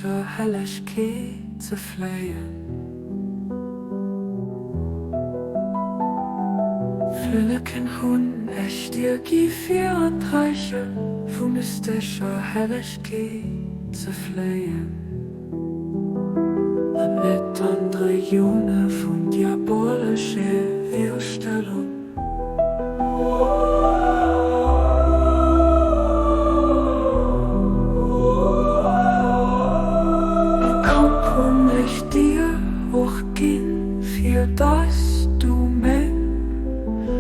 Fünfmistische Helligkeit zu fleien. Fülligen Hunden echt dir Gifier und Reiche, mystische Helligkeit zu fleien. Und mit andere June von diabolische Widerstellung. Kaum ich dir auch gehen, für das du mich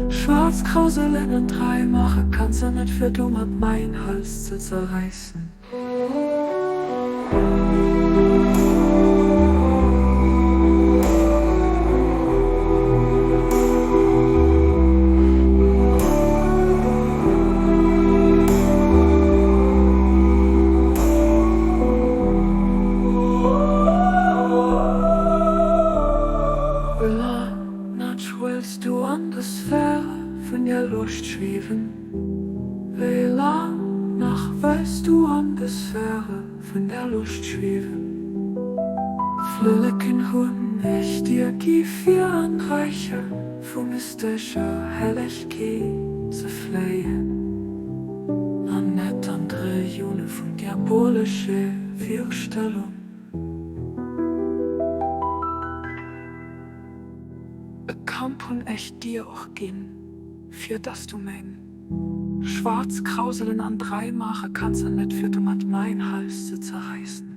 Schwarzkrauselen in drei mache, kannst du nicht für dumm und mein Hals zu zerreißen. Willst du an der Sphäre von der Luft schweben? Wie lang noch willst du an der Sphäre von der Luft schweben? Fülligen Hunden echt dir Gifier anreiche, von mystischer Helligkeit zu fleien. An net andere June von diabolische Wirkstellung. Kampf und echt dir auch gehen, für das du mein Schwarzkrauselen an drei mache, kannst du nicht für dumm an mein Hals zu zerreißen.